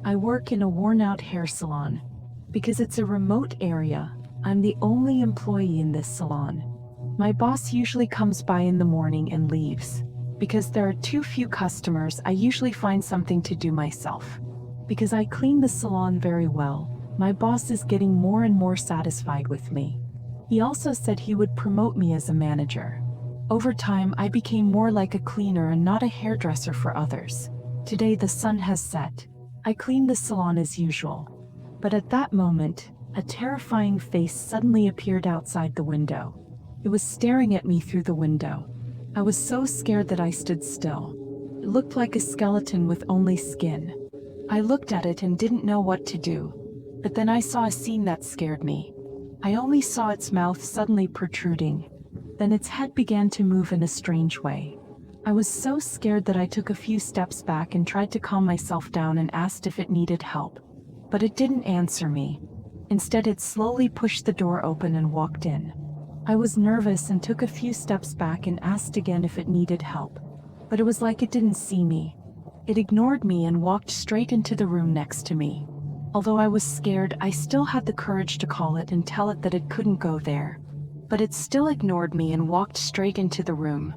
I work in a worn-out hair salon. Because it's a remote area, I'm the only employee in this salon. My boss usually comes by in the morning and leaves. Because there are too few customers, I usually find something to do myself. Because I clean the salon very well, my boss is getting more and more satisfied with me. He also said he would promote me as a manager. Over time, I became more like a cleaner and not a hairdresser for others. Today the sun has set. I clean the salon as usual. But at that moment, a terrifying face suddenly appeared outside the window. It was staring at me through the window. I was so scared that I stood still. It looked like a skeleton with only skin. I looked at it and didn't know what to do. But then I saw a scene that scared me. I only saw its mouth suddenly protruding. Then its head began to move in a strange way. I was so scared that I took a few steps back and tried to calm myself down and asked if it needed help. But it didn't answer me. Instead, it slowly pushed the door open and walked in. I was nervous and took a few steps back and asked again if it needed help. But it was like it didn't see me. It ignored me and walked straight into the room next to me. Although I was scared, I still had the courage to call it and tell it that it couldn't go there. But it still ignored me and walked straight into the room.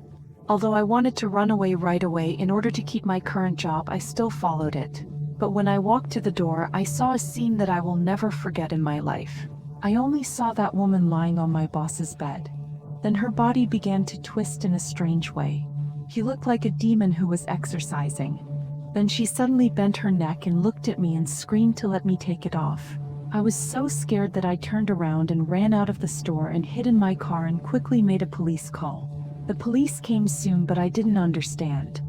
Although I wanted to run away right away in order to keep my current job, I still followed it. But when I walked to the door, I saw a scene that I will never forget in my life. I only saw that woman lying on my boss's bed. Then her body began to twist in a strange way. She looked like a demon who was exorcising. Then she suddenly bent her neck and looked at me and screamed to let me take it off. I was so scared that I turned around and ran out of the store and hid in my car and quickly made a police call. The police came soon, but I didn't understand.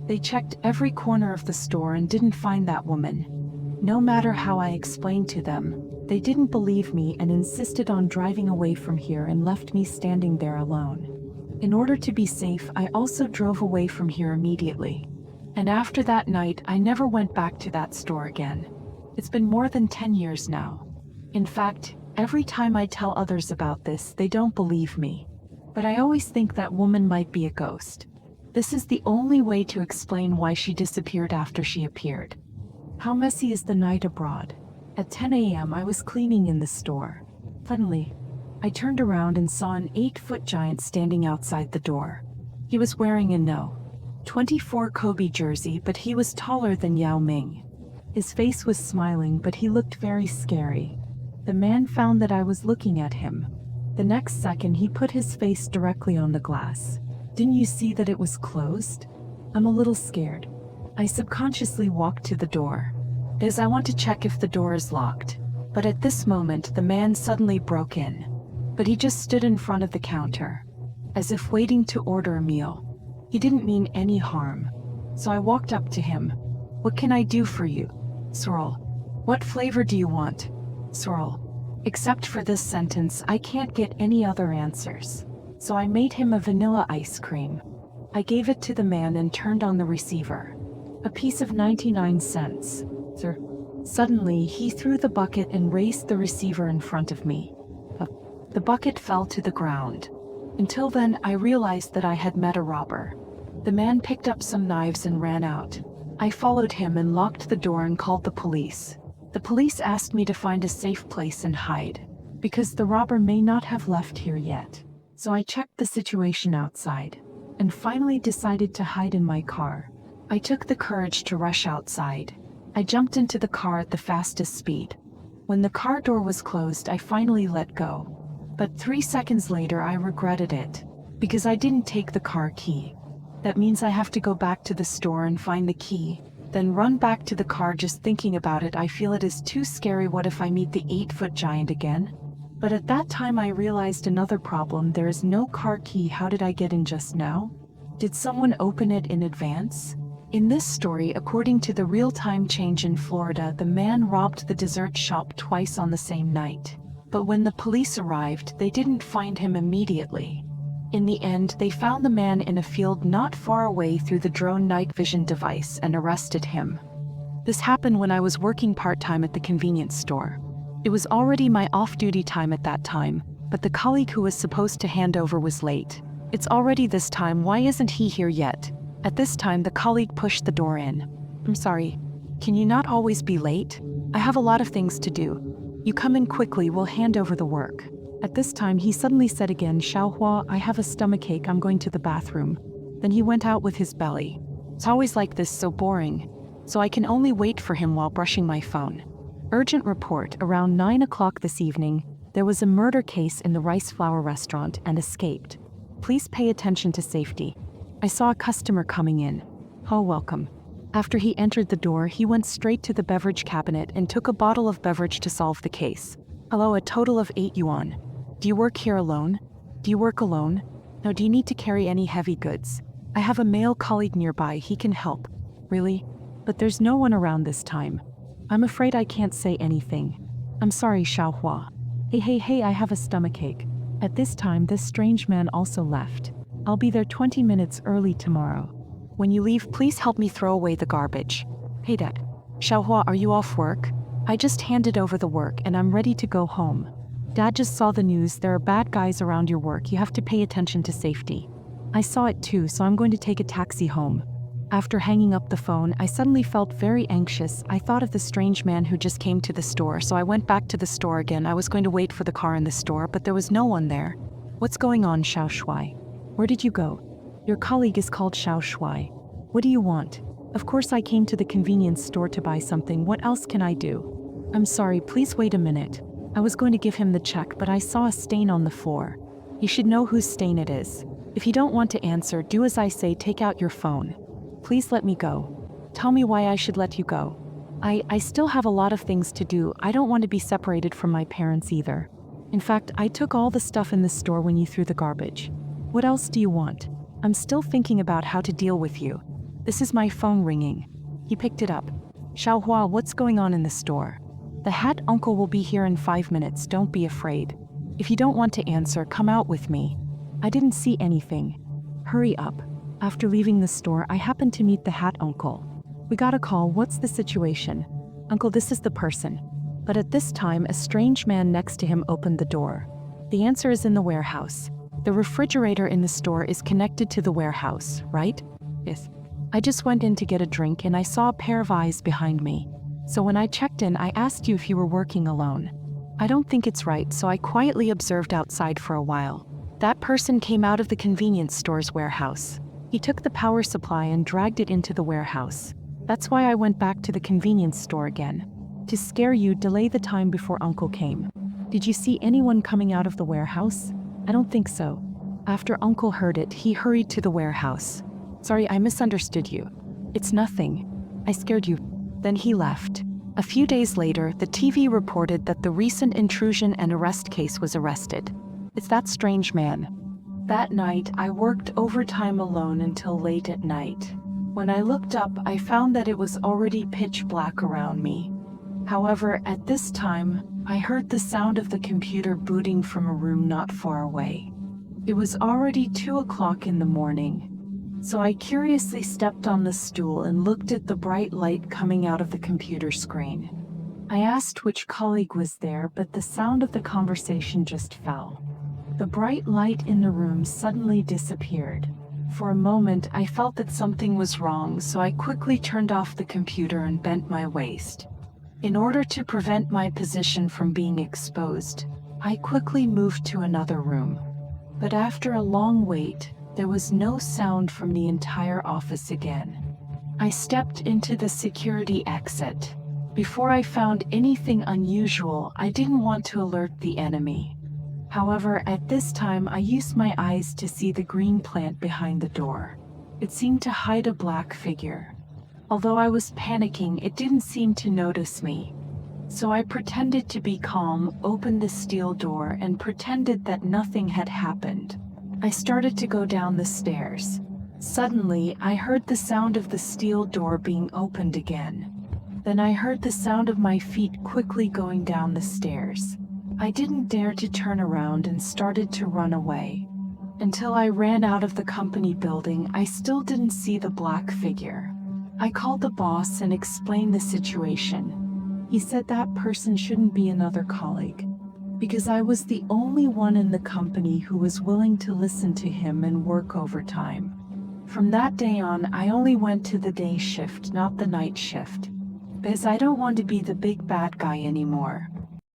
They checked every corner of the store and didn't find that woman. No matter how I explained to them, they didn't believe me and insisted on driving away from here and left me standing there alone. In order to be safe, I also drove away from here immediately. And after that night, I never went back to that store again. It's been more than 10 years now. In fact, every time I tell others about this, they don't believe me. But I always think that woman might be a ghost. This is the only way to explain why she disappeared after she appeared. How messy is the night abroad? At 10 a.m. I was cleaning in the store. Suddenly, I turned around and saw an 8-foot giant standing outside the door. He was wearing a No. 24 Kobe jersey, but he was taller than Yao Ming. His face was smiling, but he looked very scary. The man found that I was looking at him. The next second, he put his face directly on the glass. Didn't you see that it was closed? I'm a little scared. I subconsciously walked to the door, as I want to check if the door is locked. But at this moment, the man suddenly broke in. But he just stood in front of the counter, as if waiting to order a meal. He didn't mean any harm. So I walked up to him. What can I do for you? Swirl. What flavor do you want? Swirl. Except for this sentence, I can't get any other answers. So I made him a vanilla ice cream. I gave it to the man and turned on the receiver. A piece of 99 cents, sir. Suddenly, he threw the bucket and raised the receiver in front of me. The bucket fell to the ground. Until then, I realized that I had met a robber. The man picked up some knives and ran out. I followed him and locked the door and called the police. The police asked me to find a safe place and hide, because the robber may not have left here yet. So I checked the situation outside, and finally decided to hide in my car. I took the courage to rush outside. I jumped into the car at the fastest speed. When the car door was closed, I finally let go. But 3 seconds later, I regretted it, because I didn't take the car key. That means I have to go back to the store and find the key, then run back to the car. Just thinking about it, I feel it is too scary. What if I meet the 8-foot giant again? But at that time I realized another problem. There is no car key. How did I get in just now? Did someone open it in advance? In this story, according to the real-time change in Florida, the man robbed the dessert shop twice on the same night. But when the police arrived, they didn't find him immediately. In the end, they found the man in a field not far away through the drone night vision device and arrested him. This happened when I was working part-time at the convenience store. It was already my off-duty time at that time, but the colleague who was supposed to hand over was late. It's already this time, why isn't he here yet? At this time, the colleague pushed the door in. I'm sorry. Can you not always be late? I have a lot of things to do. You come in quickly, we'll hand over the work. At this time, he suddenly said again, Xiaohua, I have a stomachache, I'm going to the bathroom. Then he went out with his belly. It's always like this, so boring. So I can only wait for him while brushing my phone. Urgent report, around 9 o'clock this evening, there was a murder case in the rice flour restaurant and escaped. Please pay attention to safety. I saw a customer coming in. Oh, welcome. After he entered the door, he went straight to the beverage cabinet and took a bottle of beverage to solve the case. Hello, a total of 8 yuan. Do you work here alone? Do you work alone? No, do you need to carry any heavy goods? I have a male colleague nearby, he can help. Really? But there's no one around this time. I'm afraid I can't say anything. I'm sorry, Xiaohua. Hey, I have a stomachache. At this time, this strange man also left. I'll be there 20 minutes early tomorrow. When you leave, please help me throw away the garbage. Hey, Dad. Xiaohua, are you off work? I just handed over the work and I'm ready to go home. Dad just saw the news, there are bad guys around your work, you have to pay attention to safety. I saw it too, so I'm going to take a taxi home. After hanging up the phone, I suddenly felt very anxious. I thought of the strange man who just came to the store, so I went back to the store again. I was going to wait for the car in the store, but there was no one there. What's going on, Xiao Shuai? Where did you go? Your colleague is called Xiao Shuai. What do you want? Of course I came to the convenience store to buy something. What else can I do? I'm sorry, please wait a minute. I was going to give him the check, but I saw a stain on the floor. You should know whose stain it is. If you don't want to answer, do as I say, take out your phone. Please let me go. Tell me why I should let you go. I still have a lot of things to do. I don't want to be separated from my parents either. In fact, I took all the stuff in the store when you threw the garbage. What else do you want? I'm still thinking about how to deal with you. This is my phone ringing. He picked it up. Xiaohua, what's going on in the store? The hat uncle will be here in 5 minutes, don't be afraid. If you don't want to answer, come out with me. I didn't see anything. Hurry up. After leaving the store, I happened to meet the hat uncle. We got a call, what's the situation? Uncle, this is the person. But at this time, a strange man next to him opened the door. The answer is in the warehouse. The refrigerator in the store is connected to the warehouse, right? Yes. I just went in to get a drink and I saw a pair of eyes behind me. So when I checked in, I asked you if you were working alone. I don't think it's right, so I quietly observed outside for a while. That person came out of the convenience store's warehouse. He took the power supply and dragged it into the warehouse. That's why I went back to the convenience store again. To scare you, delay the time before Uncle came. Did you see anyone coming out of the warehouse? I don't think so. After Uncle heard it, he hurried to the warehouse. Sorry, I misunderstood you. It's nothing. I scared you. Then he left. A few days later, the TV reported that the recent intrusion and arrest case was arrested. It's that strange man. That night, I worked overtime alone until late at night. When I looked up, I found that it was already pitch black around me. However, at this time, I heard the sound of the computer booting from a room not far away. It was already 2 o'clock in the morning. So I curiously stepped on the stool and looked at the bright light coming out of the computer screen. I asked which colleague was there, but the sound of the conversation just fell. The bright light in the room suddenly disappeared. For a moment, I felt that something was wrong, so I quickly turned off the computer and bent my waist. In order to prevent my position from being exposed, I quickly moved to another room. But after a long wait, there was no sound from the entire office again. I stepped into the security exit. Before I found anything unusual, I didn't want to alert the enemy. However, at this time, I used my eyes to see the green plant behind the door. It seemed to hide a black figure. Although I was panicking, it didn't seem to notice me. So I pretended to be calm, opened the steel door, and pretended that nothing had happened. I started to go down the stairs. Suddenly, I heard the sound of the steel door being opened again. Then I heard the sound of my feet quickly going down the stairs. I didn't dare to turn around and started to run away. Until I ran out of the company building, I still didn't see the black figure. I called the boss and explained the situation. He said that person shouldn't be another colleague, because I was the only one in the company who was willing to listen to him and work overtime. From that day on, I only went to the day shift, not the night shift. because I don't want to be the big bad guy anymore.